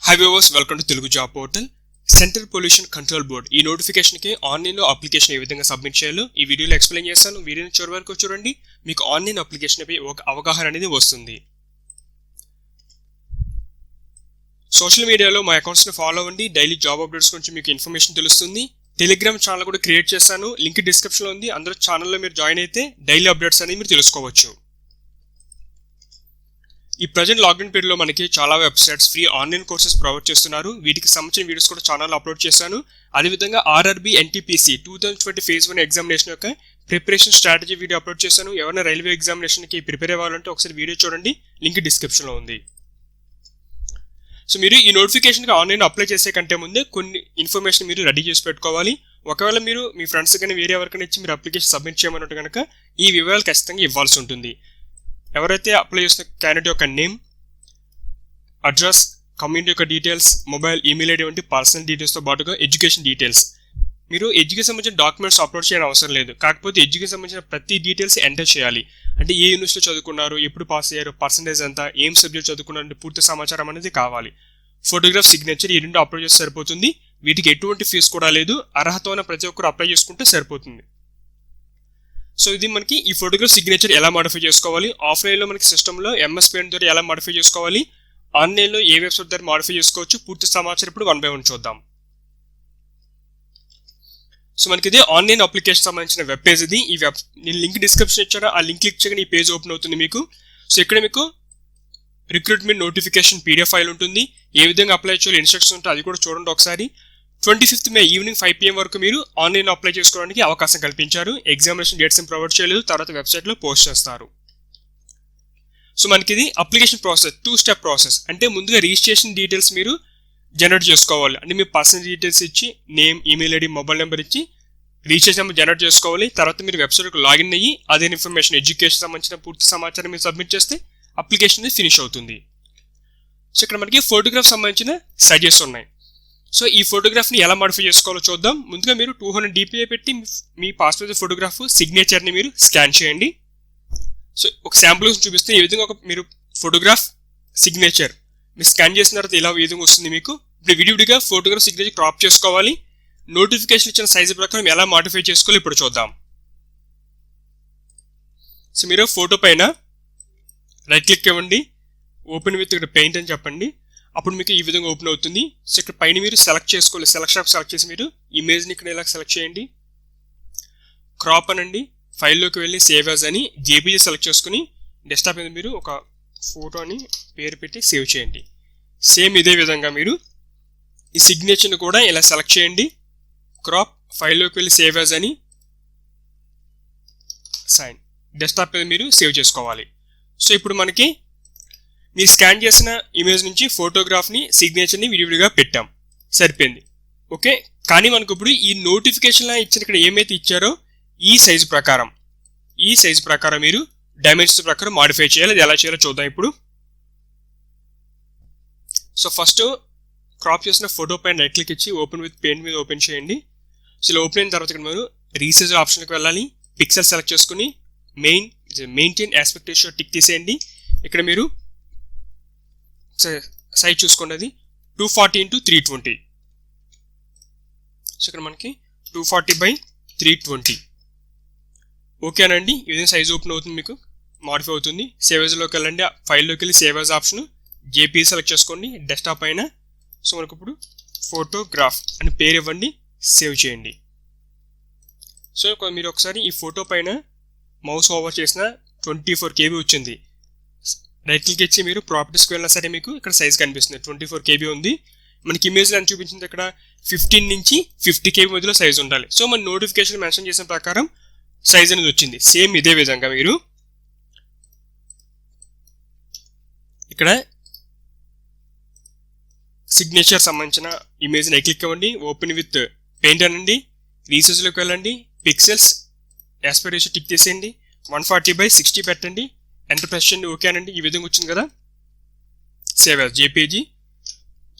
High viewers, welcome to Telugu job portal. Central pollution control board ఈ నోటిఫికేషన్కి ఆన్లైన్లో application ఏ విధంగా సబ్మిట్ చేయాలో ఈ వీడియోలో ఎక్స్ప్లెయిన్ చేస్తాను. వీడియోని చివరి వరకు చూడండి, మీకు ఆన్లైన్ అప్లికేషన్పై ఒక అవగాహన అనేది వస్తుంది. సోషల్ మీడియాలో మా అకౌంట్స్ని ఫాలో అవ్వండి, డైలీ జాబ్ అప్డేట్స్ గురించి మీకు ఇన్ఫర్మేషన్ తెలుస్తుంది. టెలిగ్రామ్ ఛానల్ కూడా క్రియేట్ చేస్తాను, లింక్ డిస్క్రిప్షన్లో ఉంది. అందులో ఛానల్లో మీరు జాయిన్ అయితే డైలీ అప్డేట్స్ అనేది మీరు తెలుసుకోవచ్చు. ఈ ప్రజెంట్ లాక్డౌన్ పీరియడ్లో మనకి చాలా websites free online courses provide చేస్తున్నారు. వీటికి సంబంధించిన వీడియోస్ కూడా ఛానల్లో అప్లోడ్ చేశాను. అదేవిధంగా ఆర్ఆర్బీ ఎన్టీపీసీ 2020 ఫేజ్ 1 ఎగ్జామినేషన్ యొక్క ప్రిపరేషన్ స్ట్రాటజీ వీడియో అప్లోడ్ చేశాను. ఎవరైనా రైల్వే ఎగ్జామినేషన్కి ప్రిపేర్ అవ్వాలంటే ఒకసారి వీడియో చూడండి, లింక్ డిస్క్రిప్షన్లో ఉంది. సో మీరు ఈ నోటిఫికేషన్కి ఆన్లైన్ అప్లై చేసే కంటే ముందే కొన్ని ఇన్ఫర్మేషన్ మీరు రెడీ చేసి పెట్టుకోవాలి. ఒకవేళ మీరు మీ ఫ్రెండ్స్ కానీ వేరే ఎవరికైనా ఇచ్చి మీరు అప్లికేషన్ సబ్మిట్ చేయమన్నట్టు కనుక ఈ వివరాలు ఖచ్చితంగా ఇవ్వాల్సి ఉంటుంది. ఎవరైతే అప్లై చేసిన క్యాండిడేట్ యొక్క నేమ్, అడ్రస్, కమ్యూనిటీ యొక్క డీటెయిల్స్, మొబైల్, ఈమెయిల్ ఐడి వంటి పర్సనల్ డీటెయిల్స్తో పాటుగా ఎడ్యుకేషన్ డీటెయిల్స్. మీరు ఎడ్యుకేషన్ సంబంధించిన డాక్యుమెంట్స్ అప్లోడ్ చేయడం అవసరం లేదు, కాకపోతే ఎడ్యుకేషన్ సంబంధించిన ప్రతి డీటెయిల్స్ ఎంటర్ చేయాలి. అంటే ఏ యూనివర్సిటీలో చదువుకున్నారు, ఎప్పుడు పాస్ అయ్యారు, పర్సంటేజ్ ఎంత, ఏం సబ్జెక్ట్ చదువుకున్నారు, పూర్తి సమాచారం అనేది కావాలి. ఫోటోగ్రాఫ్, సిగ్నేచర్ ఈ రెండు అప్లోడ్ చేస్తే సరిపోతుంది. వీటికి ఎటువంటి ఫీజు కూడా లేదు. అర్హత ఉన్న ప్రతి ఒక్కరు అప్లై చేసుకుంటే సరిపోతుంది. సో ఇది మనకి ఈ ఫోటోగ్రాఫ్, సిగ్నేచర్ ఎలా మాడిఫై చేసుకోవాలి, ఆఫ్లైన్లో మనకి సిస్టంలో ఎంఎస్ పెయింట్ ద్వారా ఎలా మాడిఫై చేసుకోవాలి, ఆన్లైన్లో ఏ వెబ్సైట్ ద్వారా మాడిఫై చేసుకోవచ్చు, పూర్తి సమాచారం ఇప్పుడు 1 by 1 చూద్దాం. సో మనకి ఇది ఆన్లైన్ అప్లికేషన్ సంబంధించిన వెబ్ పేజ్. ఇది ఈ వెబ్ నేను లింక్ డిస్క్రిప్షన్ ఇచ్చాను, ఆ లింక్ క్లిక్ చేయగానే ఈ పేజ్ ఓపెన్ అవుతుంది మీకు. సో ఇక్కడ మీకు రిక్రూట్మెంట్ నోటిఫికేషన్ పీడిఎఫ్ ఫైల్ ఉంటుంది. ఏ విధంగా అప్లై చేయాలో ఇన్స్ట్రక్షన్స్ ఉంటాయి, అది కూడా చూడండి ఒకసారి. 25th May ఈవినింగ్ 5 PM వరకు మీరు ఆన్లైన్ అప్లై చేసుకోవడానికి అవకాశం కల్పించారు. ఎగ్జామినేషన్ డేట్స్ ఏం ప్రొవైడ్ చేయలేదు, తర్వాత వెబ్సైట్లో పోస్ట్ చేస్తారు. సో మనకి ఇది అప్లికేషన్ ప్రాసెస్ 2 step ప్రాసెస్. అంటే ముందుగా రిజిస్ట్రేషన్ డీటెయిల్స్ మీరు జనరేట్ చేసుకోవాలి. అంటే మీ పర్సనల్ డీటెయిల్స్ ఇచ్చి name, email ID, mobile number ఇచ్చి రిజిస్ట్రేషన్ నెంబర్ జనరేట్ చేసుకోవాలి. తర్వాత మీరు వెబ్సైట్కి లాగిన్ అయ్యి అదే ఇన్ఫర్మేషన్, ఎడ్యుకేషన్ సంబంధించిన పూర్తి సమాచారం మీరు సబ్మిట్ చేస్తే అప్లికేషన్ ఫినిష్ అవుతుంది. సో ఇక్కడ మనకి ఫోటోగ్రాఫ్ సంబంధించిన సజెషన్స్ ఉన్నాయి. సో ఈ ఫోటోగ్రాఫ్ని ఎలా మాడిఫై చేసుకోవాలో చూద్దాం. ముందుగా మీరు 200 DPI పెట్టి మీ పాస్పోర్ట్ ఫోటోగ్రాఫ్ సిగ్నేచర్ని మీరు స్కాన్ చేయండి. సో ఒక శాంపుల్ చూపిస్తే ఈ విధంగా మీరు ఫోటోగ్రాఫ్, సిగ్నేచర్ మీరు స్కాన్ చేసిన తర్వాత ఇలా ఈ విధంగా వస్తుంది మీకు. ఇప్పుడు విడివిడిగా ఫోటోగ్రాఫ్, సిగ్నేచర్ క్రాప్ చేసుకోవాలి. నోటిఫికేషన్ ఇచ్చిన సైజు ప్రకారం ఎలా మాడిఫై చేసుకోవాలి ఇప్పుడు చూద్దాం. సో మీరు ఫోటో పైన రైట్ క్లిక్ ఇవ్వండి, ఓపెన్ విత్ ఇక్కడ పెయింట్ అని చెప్పండి. అప్పుడు మీకు ఈ విధంగా ఓపెన్ అవుతుంది. సో ఇక్కడ పైన మీరు సెలెక్ట్ చేసుకోవాలి. సెలెక్షన్ సెలెక్ట్ చేసి మీరు ఇమేజ్ని ఇక్కడ ఇలా సెలెక్ట్ చేయండి. క్రాప్ అనండి, ఫైల్లోకి వెళ్ళి సేవ్ యాజ్ అని జేపీజీ సెలెక్ట్ చేసుకుని డెస్క్టాప్ మీద మీరు ఒక ఫోటోని పేరు పెట్టి సేవ్ చేయండి. సేమ్ ఇదే విధంగా మీరు ఈ సిగ్నేచర్ని కూడా ఇలా సెలెక్ట్ చేయండి. క్రాప్, ఫైల్లోకి వెళ్ళి సేవ్ యాజ్ అని సైన్, డెస్క్టాప్ మీద మీరు సేవ్ చేసుకోవాలి. సో ఇప్పుడు మనకి మీరు స్కాన్ చేసిన ఇమేజ్ నుంచి ఫోటోగ్రాఫ్ని, సిగ్నేచర్ని విడివిడిగా పెట్టాం, సరిపోయింది. ఓకే, కానీ మనకు ఇప్పుడు ఈ నోటిఫికేషన్లో ఇచ్చిన ఇక్కడ ఏమైతే ఇచ్చారో ఈ సైజు ప్రకారం మీరు డైమెన్షన్స్ ప్రకారం మాడిఫై చేయాలి. అది ఎలా చేయాలో చూద్దాం ఇప్పుడు. సో ఫస్ట్ క్రాప్ చేసిన ఫోటో పైన రైట్ క్లిక్ ఇచ్చి ఓపెన్ విత్ పెయింట్ మీద ఓపెన్ చేయండి. సో ఇలా ఓపెన్ అయిన తర్వాత ఇక్కడ మీరు రీసైజ్ ఆప్షన్కి వెళ్ళాలి. పిక్సెల్ సెలెక్ట్ చేసుకుని మెయింటైన్ ఆస్పెక్ట్ రేషియో టిక్ తీసేయండి. ఇక్కడ మీరు సైజ్ చూసుకోండి, అది 240x320. సో ఇక్కడ మనకి 240x320. ఓకేనండి, ఈ విధంగా సైజ్ ఓపెన్ అవుతుంది, మీకు మాడిఫై అవుతుంది. సేవ్ యాజ్లోకి వెళ్ళండి, ఫైల్లోకి వెళ్ళి save as option JP select చేసుకోండి డెస్క్టాప్ పైన. సో మనకు ఇప్పుడు ఫోటోగ్రాఫ్ అని పేరు ఇవ్వండి, సేవ్ చేయండి. సో మీరు ఒకసారి ఈ ఫోటో పైన మౌస్ ఓవర్ చేసిన 24 KB వచ్చింది. రైట్ క్లిక్ ఇచ్చి మీరు ప్రాపర్టీస్కి వెళ్ళినా సరే మీకు ఇక్కడ సైజ్ కనిపిస్తుంది, 24 KB ఉంది. మనకి ఇమేజ్లో అని చూపించింది ఇక్కడ 15 నుంచి 50 KB మధ్యలో సైజ్ ఉండాలి. సో మన నోటిఫికేషన్ మెన్షన్ చేసిన ప్రకారం సైజ్ అనేది వచ్చింది. సేమ్ ఇదే విధంగా మీరు ఇక్కడ సిగ్నేచర్ సంబంధించిన ఇమేజ్ని రైట్ క్లిక్ ఇవ్వండి, ఓపెన్ విత్ పెయింట్ అనండి, రీసైజ్లోకి వెళ్ళండి, పిక్సెల్స్ ఆస్పెక్ట్ రేషియో టిక్ తీసేయండి, 140x60 పెట్టండి, ఎంటర్ ప్రెస్ చేయండి. ఓకే అనండి, ఈ విధంగా వచ్చింది కదా. Save as JPG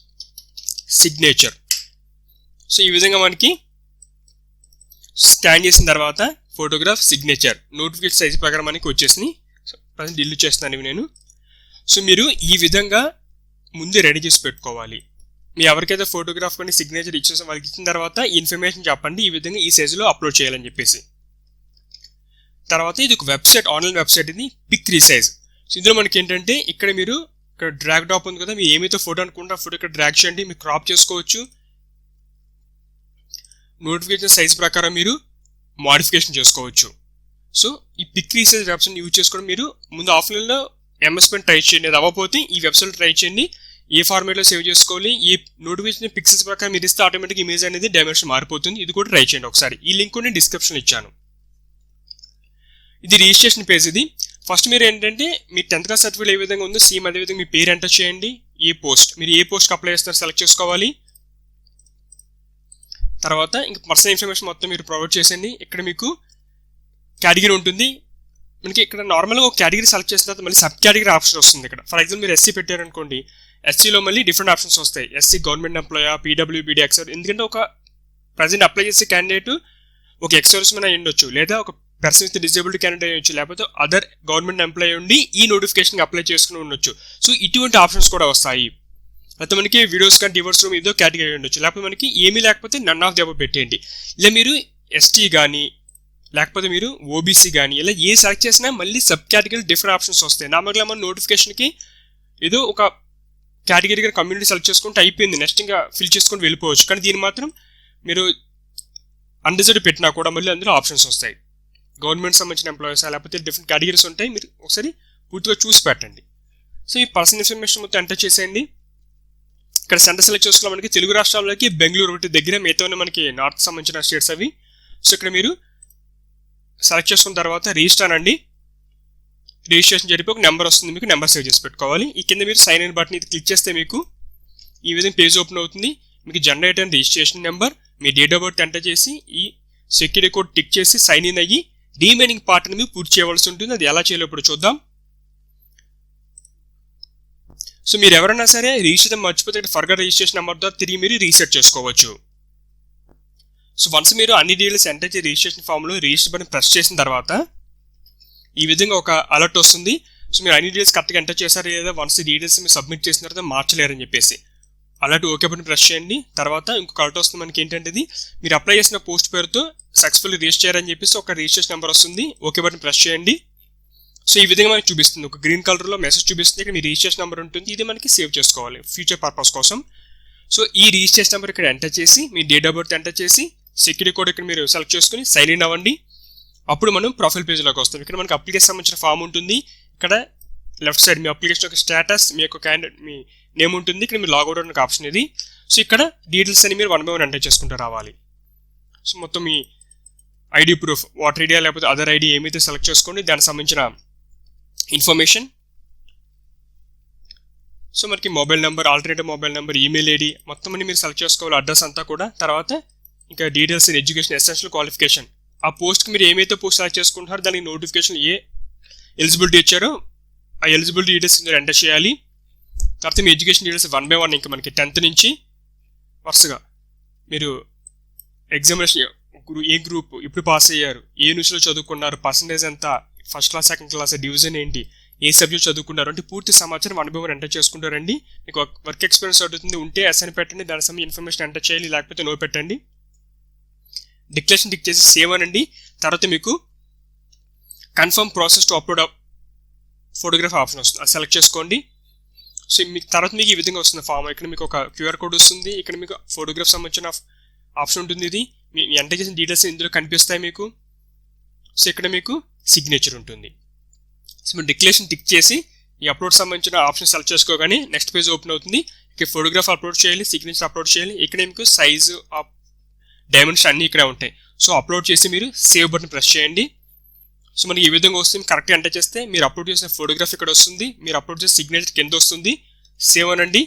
signature. So ఈ విధంగా మనకి స్కాన్ చేసిన తర్వాత ఫోటోగ్రాఫ్, సిగ్నేచర్ నోటిఫికేషన్ సైజ్ ప్రకారం మనకి వచ్చేసి ప్రజెంట్ డిలీట్ చేస్తున్నాను నేను. సో మీరు ఈ విధంగా ముందే రెడీ చేసి పెట్టుకోవాలి. మీ ఎవరికైతే ఫోటోగ్రాఫ్ కానీ సిగ్నేచర్ ఇచ్చేసాం వాళ్ళకి ఇచ్చిన తర్వాత ఈ ఇన్ఫర్మేషన్ చెప్పండి, ఈ విధంగా ఈ సైజులో అప్లోడ్ చేయాలని చెప్పేసి. తర్వాత ఇది ఒక వెబ్సైట్, ఆన్లైన్ వెబ్సైట్, ఇది పిక్ రీసైజ్. సో ఇందులో మనకి ఏంటంటే ఇక్కడ మీరు ఇక్కడ డ్రాగ్ డ్రాప్ ఉంది కదా, మీరు ఏమైతే ఫోటో అనుకుంటే ఆ ఫోటో ఇక్కడ డ్రాగ్ చేయండి, మీరు క్రాప్ చేసుకోవచ్చు. నోటిఫికేషన్ సైజ్ ప్రకారం మీరు మోడిఫికేషన్ చేసుకోవచ్చు. సో ఈ పిక్ రీసైజ్ వెబ్సైట్ యూజ్ చేసుకోవడం, మీరు ముందు ఆఫ్లైన్లో MS Paint ట్రై చేయండి, అది అవ్వకపోతే ఈ వెబ్సైట్లో ట్రై చేయండి. ఏ ఫార్మేట్లో సేవ్ చేసుకోవాలి, ఈ నోటిఫికేషన్ పిక్సెల్స్ ప్రకారం మీరు ఇస్తే ఆటోమేటిక్ ఇమేజ్ అనేది డైమెన్షన్ మారిపోతుంది. ఇది కూడా ట్రై చేయండి ఒకసారి. ఈ లింక్ కూడా డిస్క్రిప్షన్ ఇచ్చాను. ఇది రిజిస్ట్రేషన్ పేజ్. ఇది ఫస్ట్ మీరు ఏంటంటే మీ 10th క్లాస్ సర్టిఫికేట్ ఏ విధంగా ఉందో సేమ్ అదే విధంగా మీ పేరు ఎంటర్ చేయండి. మీరు ఏ పోస్ట్కి అప్లై చేస్తారో సెలెక్ట్ చేసుకోవాలి. తర్వాత ఇంకా పర్సనల్ ఇన్ఫర్మేషన్ మొత్తం మీరు ప్రొవైడ్ చేసేయండి. ఇక్కడ మీకు కేటగిరీ ఉంటుంది. మనకి ఇక్కడ నార్మల్గా ఒక కేటగిరీ సెలెక్ట్ చేసిన తర్వాత మళ్ళీ సబ్ కేటగిరీ ఆప్షన్ వస్తుంది. ఇక్కడ ఫర్ ఎగ్జాంపుల్ మీరు SC పెట్టారనుకోండి, SCలో మళ్ళీ డిఫరెంట్ ఆప్షన్స్ వస్తాయి. SC గవర్నమెంట్ ఎంప్లాయా, PWBD ఎక్సర్. ఎందుకంటే ఒక ప్రజెంట్ అప్లై చేసే క్యాండిడేట్ ఒక ఎక్సర్స్ మీద అయి ఉండొచ్చు, లేదా ఒక పర్సన్ విత్ డిజేబుల్డ్ క్యాండిడేట్ అయ్యొచ్చు, లేకపోతే అదర్ గవర్నమెంట్ ఎంప్లాయీ ఉండి ఈ నోటిఫికేషన్కి అప్లై చేసుకుని ఉండొచ్చు. సో ఇటువంటి ఆప్షన్స్ కూడా వస్తాయి. అయితే మనకి వీడియోస్ కానీ డివర్స్ రూమ్ ఇదో కేటగిరీ ఉండొచ్చు, లేకపోతే మనకి ఏమీ లేకపోతే నన్ ఆఫ్ ది అబవ్ పెట్టేయండి. ఇలా మీరు ST కానీ లేకపోతే మీరు OBC కానీ ఇలా ఏ సెలెక్ట్ చేసినా మళ్ళీ సబ్ కేటగిరీ డిఫరెంట్ ఆప్షన్స్ వస్తాయి. నార్మల్గా మన నోటిఫికేషన్కి ఏదో ఒక కేటగిరీగా కమ్యూనిటీ సెలెక్ట్ చేసుకుంటే అయిపోయింది, నెక్స్ట్ ఇంకా ఫిల్ చేసుకొని వెళ్ళిపోవచ్చు. కానీ దీన్ని మాత్రం మీరు అన్రిజర్వ్డ్ పెట్టినా కూడా మళ్ళీ అందులో ఆప్షన్స్ వస్తాయి. గవర్నమెంట్ సంబంధించిన ఎంప్లాయీస్ లేకపోతే డిఫరెంట్ కేటగిరీస్ ఉంటాయి, మీరు ఒకసారి పూర్తిగా చూసి పెట్టండి. సో ఈ పర్సనల్ ఇన్ఫర్మేషన్ మొత్తం ఎంటర్ చేసేయండి. ఇక్కడ సెంటర్ సెలెక్ట్ చేసుకోవాలి. మనకి తెలుగు రాష్ట్రాలకి బెంగళూరు ఒకటి దగ్గర, మిగతా మనకి నార్త్ సంబంధించిన స్టేట్స్ అవి. సో ఇక్కడ మీరు సెలెక్ట్ చేసుకున్న తర్వాత రిజిస్టర్ అనండి. రిజిస్ట్రేషన్ జరిపి ఒక నెంబర్ వస్తుంది, మీకు నెంబర్ సేవ్ చేసి పెట్టుకోవాలి. ఈ కింద మీరు సైన్ ఇన్ బటన్ ఇది క్లిక్ చేస్తే మీకు ఈ విధంగా పేజ్ ఓపెన్ అవుతుంది. మీకు జనరేట్ అయిన registration number, me date of birth enter చేసి ఈ సెక్యూరిటీ కోడ్ టిక్ చేసి సైన్ ఇన్ అయ్యి రిమైనింగ్ పార్ట్ మీరు పూర్తి చేయవలసి ఉంటుంది. అది ఎలా చేయాలో ఇప్పుడు చూద్దాం. సో మీరు ఎవరైనా సరే రిజిస్ట్రేషన్ మర్చిపోతే ఫర్దర్ రిజిస్ట్రేషన్ నెంబర్ ద్వారా తిరిగి మీరు రీసెట్ చేసుకోవచ్చు. సో వన్స్ మీరు అన్ని డీటెయిల్స్ ఎంటర్ చేసి రిజిస్ట్రేషన్ ఫామ్లో రిజిస్టర్ బటన్ ప్రెస్ చేసిన తర్వాత ఈ విధంగా ఒక అలర్ట్ వస్తుంది. సో మీరు అన్ని డీటెయిల్స్ కరెక్ట్గా ఎంటర్ చేశారు లేదా వన్స్ డీటెయిల్స్ మీరు సబ్మిట్ చేసిన తర్వాత మార్చలేరని చెప్పేసి అలర్ట్ ఓకే బటన్ ప్రెస్ చేయండి. తర్వాత ఇంకొక అలర్ట్ వస్తుంది మనకి ఏంటంటే మీరు అప్లై చేసిన పోస్ట్ పేరుతో సక్సెస్ఫుల్లీ రిజిస్టర్ అయ్యారని చెప్పేసి ఒక రిజిస్ట్రేషన్ నెంబర్ వస్తుంది. ఓకే బటన్ ప్రెస్ చేయండి. సో ఈ విధంగా మనకి చూపిస్తుంది, ఒక గ్రీన్ కలర్లో మెసేజ్ చూపిస్తుంది. ఇక్కడ మీ రిజిస్ట్రేషన్ నెంబర్ ఉంటుంది, ఇది మనకి సేవ్ చేసుకోవాలి ఫ్యూచర్ పర్పస్ కోసం. సో ఈ రిజిస్ట్రేషన్ నెంబర్ ఇక్కడ ఎంటర్ చేసి మీ డేట్ ఆఫ్ బర్త్ ఎంటర్ చేసి సెక్యూరిటీ కోడ్ ఇక్కడ మీరు సెలెక్ట్ చేసుకుని సైన్ ఇన్ అవ్వండి. అప్పుడు మనం ప్రొఫైల్ పేజ్లోకి వస్తాం. ఇక్కడ మనకి అప్లికేషన్ సంబంధించిన ఫామ్ ఉంటుంది. ఇక్కడ లెఫ్ట్ సైడ్ మీ అప్లికేషన్ యొక్క స్టేటస్, మీ యొక్క క్యాండిడేట్ మీ నేమ్ ఉంటుంది. ఇక్కడ మీరు లాగౌట్ అనే ఆప్షన్ ఇది. సో ఇక్కడ డీటెయిల్స్ అని మీరు 1 by 1 ఎంటర్ చేసుకుంటూ రావాలి. సో మొత్తం మీ ఐడి ప్రూఫ్, వాటర్ ఐడియా లేకపోతే అదర్ ఐడి ఏమైతే సెలెక్ట్ చేసుకోండి, దానికి సంబంధించిన ఇన్ఫర్మేషన్. సో మనకి mobile number, alternative mobile number, email ID మొత్తం అన్ని మీరు సెలెక్ట్ చేసుకోవాలి, అడ్రస్ అంతా కూడా. తర్వాత ఇంకా details in education, essential qualification, ఆ పోస్ట్కి మీరు ఏమైతే పోస్ట్ సెలెక్ట్ చేసుకుంటారో దానికి నోటిఫికేషన్ ఏ ఎలిజిబిలిటీ ఇచ్చారో ఆ ఎలిజిబిలిటీ డీటెయిల్స్ మీరు ఎంటర్ చేయాలి. తర్వాత మీ ఎడ్యుకేషన్ డీటెయిల్స్ 1 by 1 ఇంకా మనకి 10th నుంచి వరుసగా మీరు ఎగ్జామినేషన్ ఏ గ్రూప్ ఇప్పుడు పాస్ అయ్యారు, ఏ న్యూస్లో చదువుకున్నారు, పర్సంటేజ్ ఎంత, first class second class, division ఏంటి, ఏ సబ్జెక్ట్ చదువుకున్నారు అంటే పూర్తి సమాచారం 1 by 1 ఎంటర్ చేసుకుంటారండి. మీకు వర్క్ ఎక్స్పీరియన్స్ అవుతుంది ఉంటే ఎస్ఎన్ పెట్టండి, దాని సమయం ఇన్ఫర్మేషన్ ఎంటర్ చేయాలి, లేకపోతే నో పెట్టండి. డిక్లరేషన్ టిక్ చేసి సేవ్ అనండి. తర్వాత మీకు confirm process to upload photograph option వస్తుంది, అది సెలెక్ట్ చేసుకోండి. సో మీకు తర్వాత మీకు ఈ విధంగా వస్తుంది ఫామ్. ఇక్కడ మీకు ఒక QR కోడ్ వస్తుంది, ఇక్కడ మీకు ఫోటోగ్రాఫ్ సంబంధించిన ఆప్షన్ ఉంటుంది. ఇది మీ ఎంటర్ చేసిన డీటెయిల్స్ ఇందులో కనిపిస్తాయి మీకు. సో ఇక్కడ మీకు సిగ్నేచర్ ఉంటుంది. సో మీరు డిక్లరేషన్ టిక్ చేసి ఈ అప్లోడ్ సంబంధించిన ఆప్షన్ సెలెక్ట్ చేసుకోగానే నెక్స్ట్ పేజ్ ఓపెన్ అవుతుంది. ఇక్కడ ఫోటోగ్రాఫ్ అప్లోడ్ చేయాలి, సిగ్నేచర్ అప్లోడ్ చేయాలి. ఇక్కడ మీకు సైజు డైమెన్షన్ అన్నీ ఇక్కడ ఉంటాయి. సో అప్లోడ్ చేసి మీరు సేవ్ బటన్ ప్రెస్ చేయండి. సో మనకి ఈ విధంగా వస్తుంది. కరెక్ట్గా ఎంటర్ చేస్తే మీరు అప్లోడ్ చేసిన ఫోటోగ్రాఫ్ ఇక్కడ వస్తుంది, మీరు అప్లోడ్ చేసిన సిగ్నేచర్ కింద వస్తుంది. సేవ్ అనండి.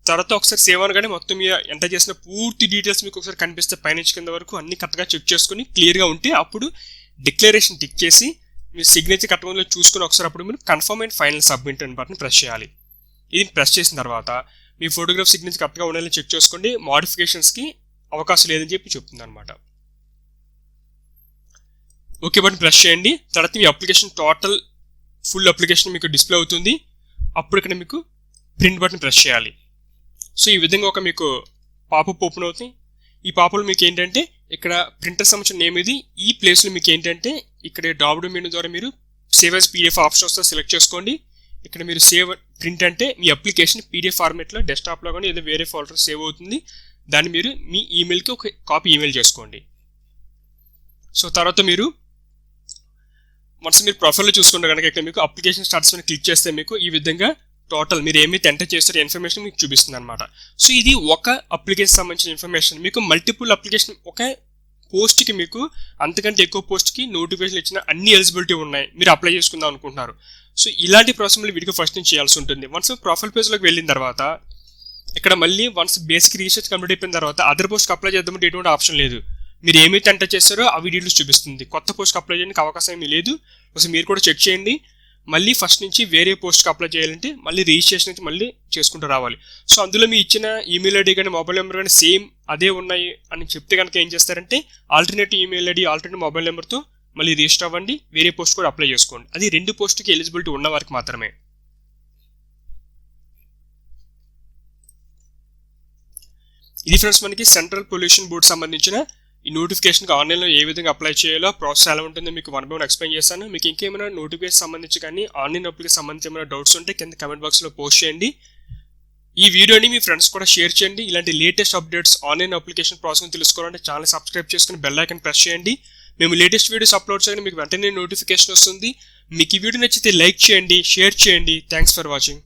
తర్వాత ఒకసారి సేవ్ అనగానే మొత్తం మీరు ఎంటర్ చేసిన పూర్తి డీటెయిల్స్ మీకు ఒకసారి కనిపిస్తే పైనుంచి కింద వరకు అన్ని కరెక్ట్గా చెక్ చేసుకుని క్లియర్గా ఉంటే అప్పుడు డిక్లరేషన్ టిక్ చేసి మీరు సిగ్నేచర్ కరెక్ట్గా చూసుకుని ఒకసారి అప్పుడు మీరు కన్ఫర్మ్ అండ్ ఫైనల్ సబ్మిట్ అని బటన్ ప్రెస్ చేయాలి. ఇది ప్రెస్ చేసిన తర్వాత మీ ఫోటోగ్రాఫ్ సిగ్నేచర్ కరెక్ట్గా ఉండాలని చెక్ చేసుకోండి. మోడిఫికేషన్స్కి అవకాశం లేదని చెప్పి చెప్తుంది అనమాట. ఓకే బటన్ ప్రెస్ చేయండి. తర్వాత మీ అప్లికేషన్ టోటల్ ఫుల్ అప్లికేషన్ మీకు డిస్ప్లే అవుతుంది. అప్పుడు ఇక్కడ మీకు ప్రింట్ బటన్ ప్రెస్ చేయాలి. సో ఈ విధంగా ఒక మీకు పాపప్ ఓపెన్ అవుతుంది. ఈ పాపలో మీకు ఏంటంటే ఇక్కడ ప్రింటర్ సంబంధించిన నేమ్ ఇది. ఈ ప్లేస్లో మీకు ఏంటంటే ఇక్కడ డ్రాప్ డౌన్ మెనూ ద్వారా మీరు సేవ్ యాజ్ పీడిఎఫ్ ఆప్షన్ వస్తే సెలెక్ట్ చేసుకోండి. ఇక్కడ మీరు సేవ్ ప్రింట్ అంటే మీ అప్లికేషన్ పీడిఎఫ్ ఫార్మేట్లో డెస్క్టాప్లో కానీ ఏదో వేరే ఫోల్డర్ సేవ్ అవుతుంది. దాన్ని మీరు మీ ఈమెయిల్కి ఒక కాపీ ఈమెయిల్ చేసుకోండి. సో తర్వాత మీరు వన్స్ మీరు ప్రొఫైల్లో చూసుకుంటే కనుక ఇక్కడ మీకు అప్లికేషన్ స్టాటస్ అని క్లిక్ చేస్తే మీకు ఈ విధంగా టోటల్ మీరు ఏమైతే ఎంటర్ చేస్తారో ఇన్ఫర్మేషన్ మీకు చూపిస్తుంది అనమాట. సో ఇది ఒక అప్లికేషన్ సంబంధించిన ఇన్ఫర్మేషన్. మీకు మల్టిపుల్ అప్లికేషన్ ఒక పోస్ట్కి మీకు అంతకంటే ఎక్కువ పోస్ట్కి నోటిఫికేషన్ ఇచ్చిన అన్ని ఎలిజిబిలిటీ ఉన్నాయి, మీరు అప్లై చేసుకుందాం అనుకుంటున్నారు. సో ఇలాంటి ప్రాసెస్ వీడికి ఫస్ట్ నుంచి చేయాల్సి ఉంటుంది. వన్స్ ప్రొఫైల్ పేజ్లోకి వెళ్ళిన తర్వాత ఇక్కడ మళ్ళీ వన్స్ బేసిక్ రీసెర్చ్ కంప్లీట్ అయిపోయిన తర్వాత అదర్ పోస్ట్కి అప్లై చేద్దామంటే ఎటువంటి ఆప్షన్ లేదు. మీరు ఏమైతే ఎంటర్ చేస్తారో అవి డీటెయిల్స్ చూపిస్తుంది. కొత్త పోస్ట్కి అప్లై చేయడానికి అవకాశం ఏమీ లేదు. ఒకసారి మీరు కూడా చెక్ చేయండి. మళ్ళీ ఫస్ట్ నుంచి వేరే పోస్ట్కి అప్లై చేయాలంటే మళ్ళీ రిజిస్ట్రేషన్ నుంచి మళ్ళీ చేసుకుంటూ రావాలి. సో అందులో మీ ఇచ్చిన ఈమెయిల్ ఐడి కానీ మొబైల్ నెంబర్ కానీ సేమ్ అదే ఉన్నాయి అని చెప్తే కనుక ఏం చేస్తారంటే alternate email ID alternate mobile నెంబర్తో మళ్ళీ రిజిస్టర్ అవ్వండి, వేరే పోస్ట్ కూడా అప్లై చేసుకోండి. అది 2 పోస్ట్కి ఎలిజిబిలిటీ ఉన్న వారికి మాత్రమే. ఇది ఫ్రెండ్స్ మనకి సెంట్రల్ పొల్యూషన్ బోర్డ్ సంబంధించిన ఈ నోటిఫికేషన్కి ఆన్లైన్లో ఏ విధంగా అప్లై చేయాలో ప్రాసెస్ ఎలా ఉంటుందో మీకు 1 by 1 ఎక్స్ప్లెయిన్ చేస్తాను. మీకు ఇంకేమైనా నోటిఫికేషన్ సంబంధించి కానీ ఆన్లైన్ అప్లికేషన్ సంబంధించి ఏమైనా డౌట్స్ ఉంటే కింద కమెంట్ బాక్స్లో పోస్ట్ చేయండి. ఈ వీడియోని మీ ఫ్రెండ్స్ కూడా షేర్ చేయండి. ఇలాంటి latest updates online application process తెలుసుకోవాలంటే ఛానల్ సబ్స్క్రైబ్ చేసుకుని బెల్ ఐకాన్ ప్రెస్ చేయండి. మేము లేటెస్ట్ వీడియోస్ అప్లోడ్ చేయగానే మీకు వెంటనే నోటిఫికేషన్ వస్తుంది. మీకు ఈ వీడియో నచ్చితే లైక్ చేయండి, షేర్ చేయండి. Thanks for watching.